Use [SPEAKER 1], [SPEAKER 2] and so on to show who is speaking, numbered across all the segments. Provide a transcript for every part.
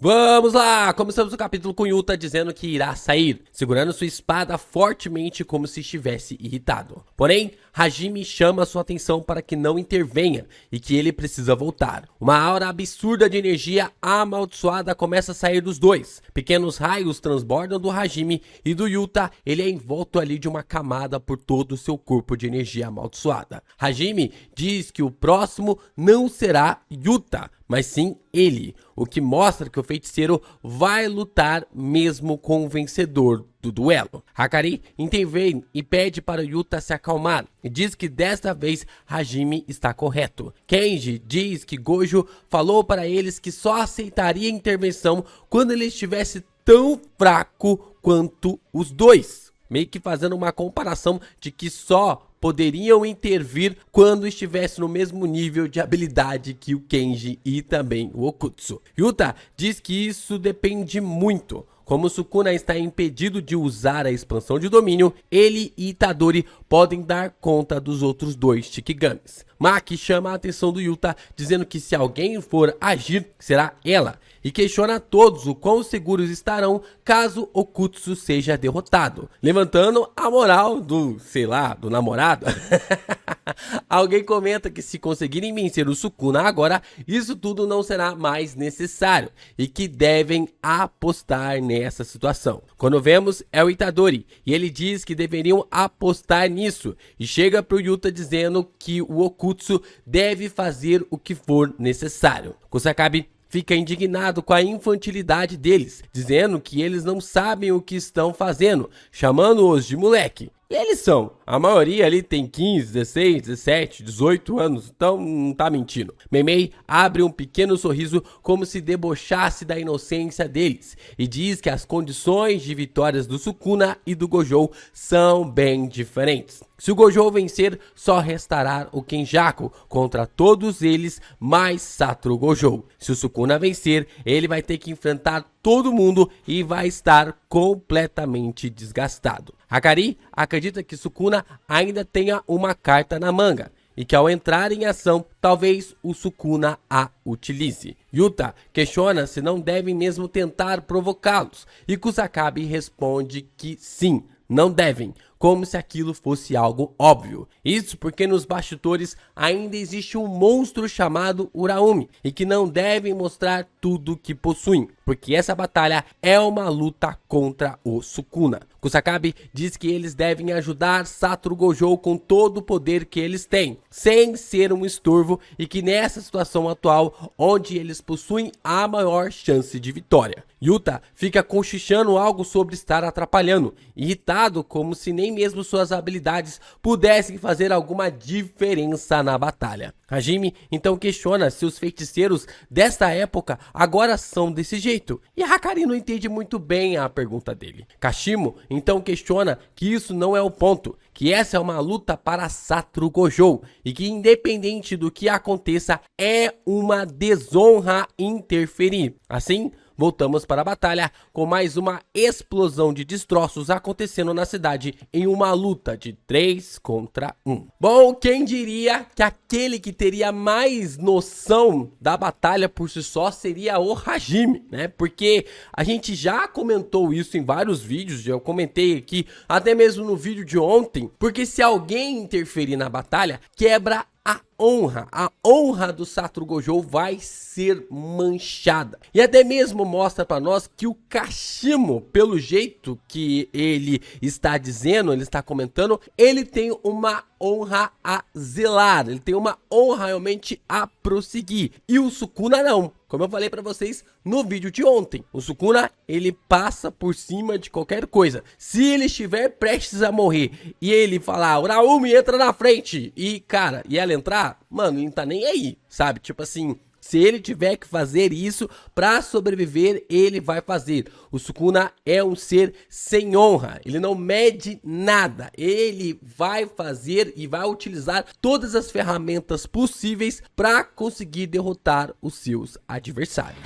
[SPEAKER 1] Vamos lá! Começamos o capítulo com Yuta dizendo que irá sair, segurando sua espada fortemente como se estivesse irritado. Porém, Hajime chama sua atenção para que não intervenha e que ele precisa voltar. Uma aura absurda de energia amaldiçoada começa a sair dos dois. Pequenos raios transbordam do Hajime e do Yuta, ele é envolto ali de uma camada por todo o seu corpo de energia amaldiçoada. Hajime diz que o próximo não será Yuta, mas sim ele, o que mostra que o feiticeiro vai lutar mesmo com o vencedor do duelo. Hakari intervém e pede para Yuta se acalmar e diz que desta vez Hajime está correto. Kenji diz que Gojo falou para eles que só aceitaria a intervenção quando ele estivesse tão fraco quanto os dois, meio que fazendo uma comparação de que só poderiam intervir quando estivesse no mesmo nível de habilidade que o Kenji e também o Okutsu. Yuta diz que isso depende muito. Como Sukuna está impedido de usar a expansão de domínio, ele e Itadori podem dar conta dos outros dois Shikigamis. Maki chama a atenção do Yuta, dizendo que se alguém for agir, será ela, e questiona a todos o quão seguros estarão caso Okutsu seja derrotado, levantando a moral do, sei lá, do namorado. Alguém comenta que se conseguirem vencer o Sukuna agora, isso tudo não será mais necessário e que devem apostar nessa situação. Quando vemos é o Itadori e ele diz que deveriam apostar nisso e chega pro Yuta dizendo que o Okutsu deve fazer o que for necessário. Kusakabe fica indignado com a infantilidade deles, dizendo que eles não sabem o que estão fazendo, chamando-os de moleque. E eles são. A maioria ali tem 15, 16, 17, 18 anos, então não tá mentindo. Meimei abre um pequeno sorriso como se debochasse da inocência deles e diz que as condições de vitórias do Sukuna e do Gojo são bem diferentes. Se o Gojo vencer, só restará o Kenjaku contra todos eles, mais Satoru Gojo. Se o Sukuna vencer, ele vai ter que enfrentar todo mundo e vai estar completamente desgastado. Hakari acredita que Sukuna ainda tenha uma carta na manga e que ao entrar em ação, talvez o Sukuna a utilize. Yuta questiona se não devem mesmo tentar provocá-los e Kusakabe responde que sim, não devem, como se aquilo fosse algo óbvio. Isso porque nos bastidores ainda existe um monstro chamado Uraumi e que não devem mostrar tudo que possuem, porque essa batalha é uma luta contra o Sukuna. Kusakabe diz que eles devem ajudar Satoru Gojo com todo o poder que eles têm, sem ser um estorvo e que nessa situação atual, onde eles possuem a maior chance de vitória. Yuta fica cochichando algo sobre estar atrapalhando, irritado como se nem mesmo suas habilidades pudessem fazer alguma diferença na batalha. Hajime então questiona se os feiticeiros desta época agora são desse jeito, e Hakari não entende muito bem a pergunta dele. Kashimo então questiona que isso não é o ponto, que essa é uma luta para Satoru Gojo e que independente do que aconteça é uma desonra interferir. Assim, voltamos para a batalha com mais uma explosão de destroços acontecendo na cidade em uma luta de 3 contra 1. Bom, quem diria que aquele que teria mais noção da batalha por si só seria o Hajime, né? Porque a gente já comentou isso em vários vídeos, eu comentei aqui até mesmo no vídeo de ontem, porque se alguém interferir na batalha, quebra a honra do Satoru Gojo vai ser manchada. E até mesmo mostra para nós que o Kashimo, pelo jeito que ele está dizendo, ele está comentando, ele tem uma honra a zelar, ele tem uma honra realmente a prosseguir. E o Sukuna não. Como eu falei pra vocês no vídeo de ontem, o Sukuna, ele passa por cima de qualquer coisa. Se ele estiver prestes a morrer e ele falar, Uraumi, entra na frente, e cara, e ela entrar, mano, ele não tá nem aí, sabe? Tipo assim, se ele tiver que fazer isso pra sobreviver, ele vai fazer. O Sukuna é um ser sem honra, ele não mede nada, ele vai fazer e vai utilizar todas as ferramentas possíveis pra conseguir derrotar os seus adversários.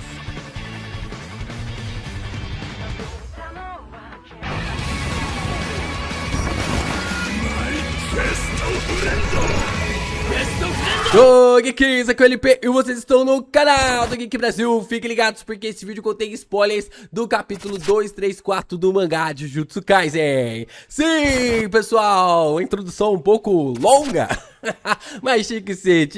[SPEAKER 1] Go! Fala, Geeks, aqui é o LP e vocês estão no canal do Geek Brasil. Fiquem ligados porque esse vídeo contém spoilers do capítulo 2, 3, 4 do mangá de Jujutsu Kaisen. Sim, pessoal, introdução um pouco longa, mas tinha que ser,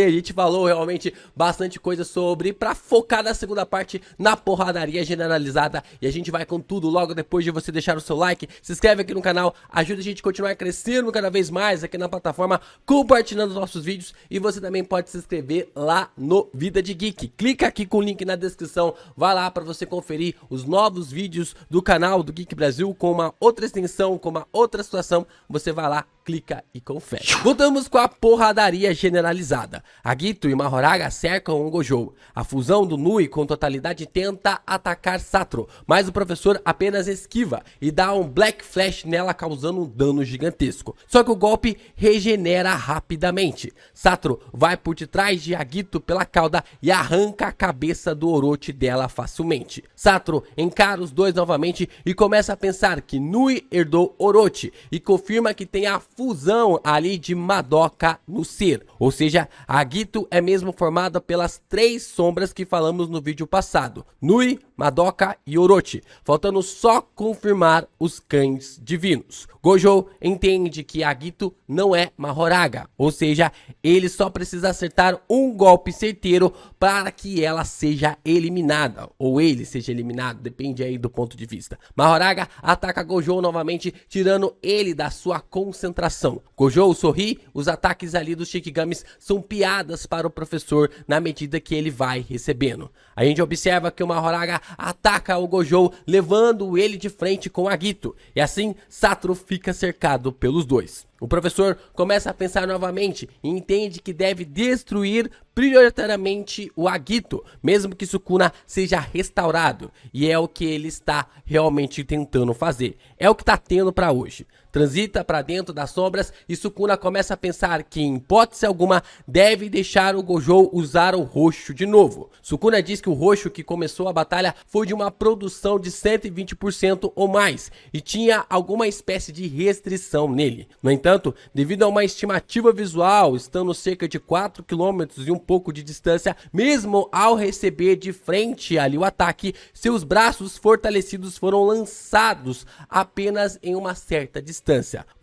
[SPEAKER 1] a gente falou realmente bastante coisa sobre, pra focar na segunda parte, na porradaria generalizada. E a gente vai com tudo logo depois de você deixar o seu like, se inscreve aqui no canal, ajuda a gente a continuar crescendo cada vez mais aqui na plataforma, compartilhando os nossos vídeos. E você também pode se inscrever lá no Vida de Geek. Clica aqui com o link na descrição, vai lá para você conferir os novos vídeos do canal do Geek Brasil com uma outra extensão, com uma outra situação. Você vai lá, clica e confere. Voltamos com a porradaria generalizada. Agito e Mahoraga cercam o Gojo. A fusão do Nui com totalidade tenta atacar Satro, mas o professor apenas esquiva e dá um Black Flash nela, causando um dano gigantesco. Só que o golpe regenera rapidamente. Satro vai por detrás de Agito pela cauda e arranca a cabeça do Orochi dela facilmente. Satro encara os dois novamente e começa a pensar que Nui herdou Orochi e confirma que tem a fusão ali de Madoka no ser. Ou seja, Agito é mesmo formada pelas três sombras que falamos no vídeo passado: Nui, Madoka e Orochi, faltando só confirmar os cães divinos. Gojo entende que Agito não é Mahoraga, ou seja, ele só precisa acertar um golpe certeiro para que ela seja eliminada, ou ele seja eliminado, depende aí do ponto de vista. Mahoraga ataca Gojo novamente, tirando ele da sua concentração. Gojo sorri, os ataques ali dos Shikigamis são piadas para o professor na medida que ele vai recebendo. A gente observa que o Mahoraga ataca o Gojo, levando ele de frente com Agito, e assim Satro fica cercado pelos dois. O professor começa a pensar novamente e entende que deve destruir prioritariamente o Agito, mesmo que Sukuna seja restaurado, e é o que ele está realmente tentando fazer. É o que está tendo para hoje. Transita para dentro das sombras e Sukuna começa a pensar que, em hipótese alguma, deve deixar o Gojo usar o roxo de novo. Sukuna diz que o roxo que começou a batalha foi de uma produção de 120% ou mais e tinha alguma espécie de restrição nele. No entanto, devido a uma estimativa visual, estando cerca de 4 km e um pouco de distância, mesmo ao receber de frente ali o ataque, seus braços fortalecidos foram lançados apenas em uma certa distância.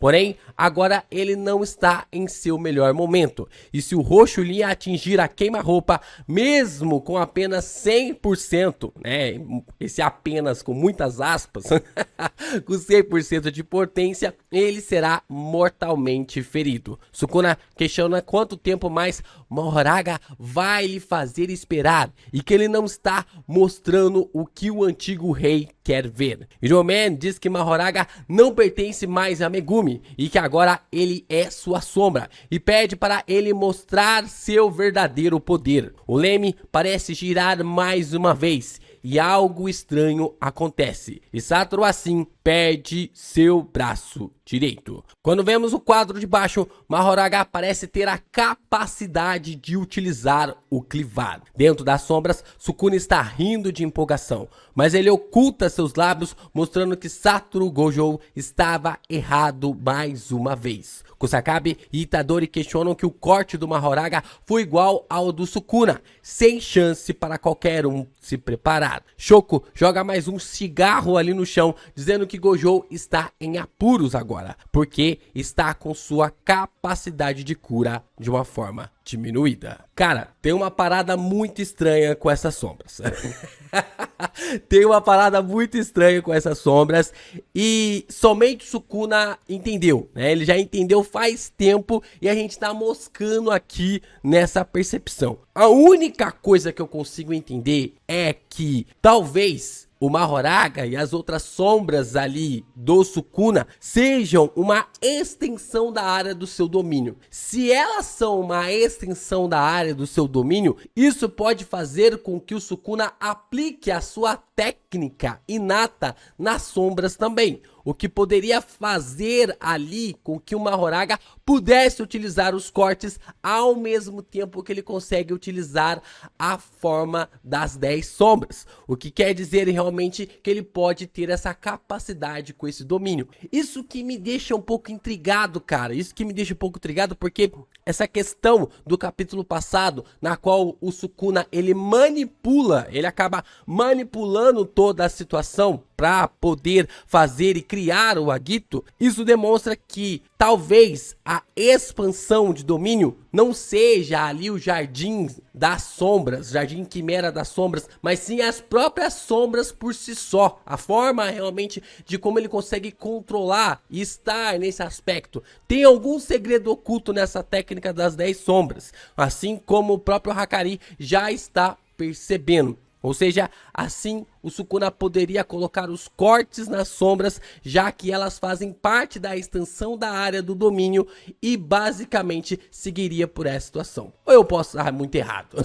[SPEAKER 1] Porém, agora ele não está em seu melhor momento, e se o roxo lhe atingir a queima-roupa, mesmo com apenas 100%, né, esse apenas com muitas aspas, com 100% de potência, ele será mortalmente ferido. Sukuna questiona quanto tempo mais Mahoraga vai lhe fazer esperar, e que ele não está mostrando o que o antigo rei quer ver. Iroman diz que Mahoraga não pertence mais a Megumi e que agora ele é sua sombra, e pede para ele mostrar seu verdadeiro poder. O leme parece girar mais uma vez e algo estranho acontece, e Satro assim perde seu braço direito. Quando vemos o quadro de baixo, Mahoraga parece ter a capacidade de utilizar o clivar. Dentro das sombras, Sukuna está rindo de empolgação, mas ele oculta seus lábios, mostrando que Satro Gojo estava errado mais uma vez. Kusakabe e Itadori questionam que o corte do Mahoraga foi igual ao do Sukuna, sem chance para qualquer um se preparar. Shoko joga mais um cigarro ali no chão, dizendo que Gojo está em apuros agora, porque está com sua capacidade de cura de uma forma diminuída. Cara, tem uma parada muito estranha com essas sombras. Tem uma parada muito estranha com essas sombras e somente Sukuna entendeu, né? Ele já entendeu faz tempo e a gente tá moscando aqui nessa percepção. A única coisa que eu consigo entender é que talvez o Mahoraga e as outras sombras ali do Sukuna sejam uma extensão da área do seu domínio. Se elas são uma extensão da área do seu domínio, isso pode fazer com que o Sukuna aplique a sua técnica inata nas sombras também. o que poderia fazer ali com que o Mahoraga pudesse utilizar os cortes ao mesmo tempo que ele consegue utilizar a forma das 10 sombras, o que quer dizer realmente que ele pode ter essa capacidade com esse domínio. Isso que me deixa um pouco intrigado, cara, isso que me deixa um pouco intrigado, porque essa questão do capítulo passado, na qual o Sukuna ele acaba manipulando toda a situação para poder fazer e criar o Agito, isso demonstra que talvez a expansão de domínio não seja ali o Jardim das Sombras, Jardim Quimera das Sombras, mas sim as próprias sombras por si só. A forma realmente de como ele consegue controlar e estar nesse aspecto. Tem algum segredo oculto nessa técnica das 10 sombras, assim como o próprio Hakari já está percebendo. Ou seja, assim o Sukuna poderia colocar os cortes nas sombras, já que elas fazem parte da extensão da área do domínio e basicamente seguiria por essa situação. Ou eu posso estar muito errado.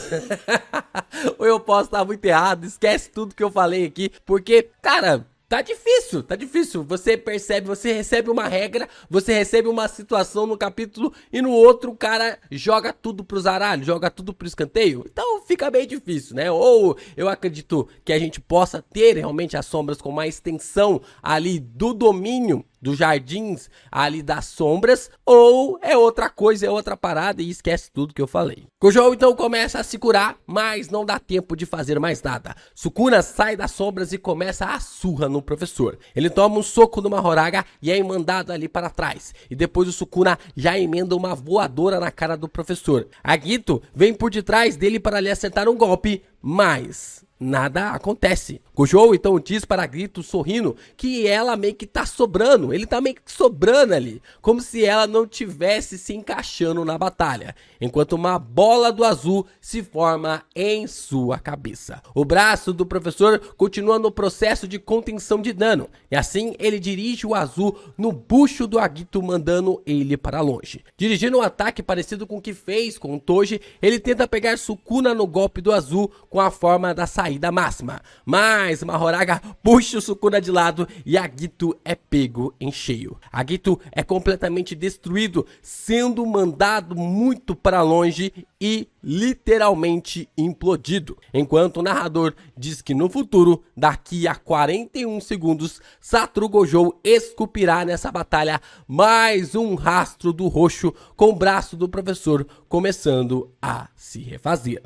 [SPEAKER 1] Ou eu posso estar muito errado, esquece tudo que eu falei aqui, porque, cara, tá difícil, você percebe, você recebe uma regra, você recebe uma situação no capítulo e no outro o cara joga tudo pro zaralho, joga tudo pro escanteio, então fica bem difícil, né? Ou eu acredito que a gente possa ter realmente as sombras com uma extensão ali do domínio dos jardins ali das sombras, ou é outra coisa, é outra parada e esquece tudo que eu falei. Gojo então começa a se curar, mas não dá tempo de fazer mais nada. Sukuna sai das sombras e começa a surra no professor. Ele toma um soco no Mahoraga e é mandado ali para trás. E depois o Sukuna já emenda uma voadora na cara do professor. Agito vem por detrás dele para lhe acertar um golpe, mas nada acontece. Gojo então diz para Agito sorrindo que ela meio que tá sobrando, ele tá meio que sobrando ali, como se ela não tivesse se encaixando na batalha, enquanto uma bola do azul se forma em sua cabeça. O braço do professor continua no processo de contenção de dano, e assim ele dirige o azul no bucho do Agito, mandando ele para longe. Dirigindo um ataque parecido com o que fez com o Toji, ele tenta pegar Sukuna no golpe do azul com a forma da saída máxima, mas Mahoraga puxa o Sukuna de lado e Agito é pego em cheio. Agito é completamente destruído, sendo mandado muito para longe e literalmente implodido, enquanto o narrador diz que no futuro, daqui a 41 segundos, Satoru Gojo esculpirá nessa batalha mais um rastro do roxo, com o braço do professor começando a se refazer.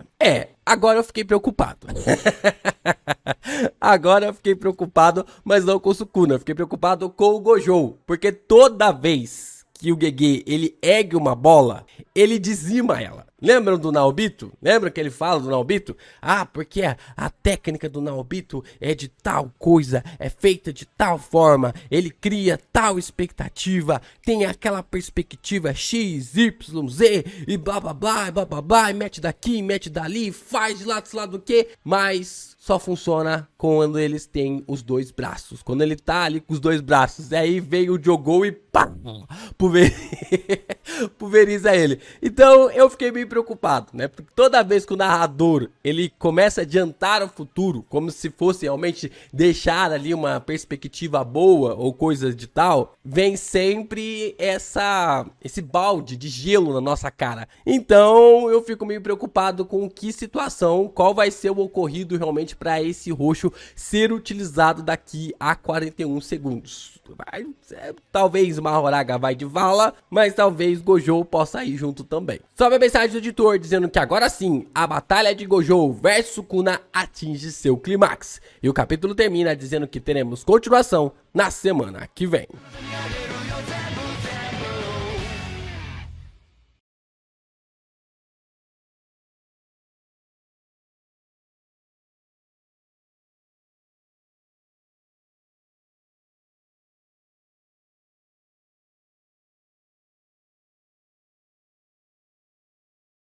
[SPEAKER 1] Agora eu fiquei preocupado. Agora eu fiquei preocupado, mas não com o Sukuna, fiquei preocupado com o Gojo, porque toda vez que o Gege ele ergue uma bola, ele dizima ela. Lembram do Naobito? Lembram que ele fala do Naobito? Ah, porque a técnica do Naobito é de tal coisa, é feita de tal forma, ele cria tal expectativa, tem aquela perspectiva X, Y, Z, e blá blá blá, blá blá blá, e mete daqui, mete dali, faz de lá do que, mas só funciona quando eles têm os dois braços, quando ele tá ali com os dois braços, aí veio o Jogou e pá, pulveriza ele. Então eu fiquei meio preocupado, né? Porque toda vez que o narrador ele começa a adiantar o futuro, como se fosse realmente deixar ali uma perspectiva boa ou coisa de tal, vem sempre esse balde de gelo na nossa cara. Então eu fico meio preocupado com que situação, qual vai ser o ocorrido realmente para esse roxo ser utilizado daqui a 41 segundos. Talvez o Mahoraga vai de vala, mas talvez Gojo possa ir junto também. Sobe a mensagem do editor dizendo que agora sim, a batalha de Gojo versus Sukuna atinge seu clímax. E o capítulo termina dizendo que teremos continuação na semana que vem.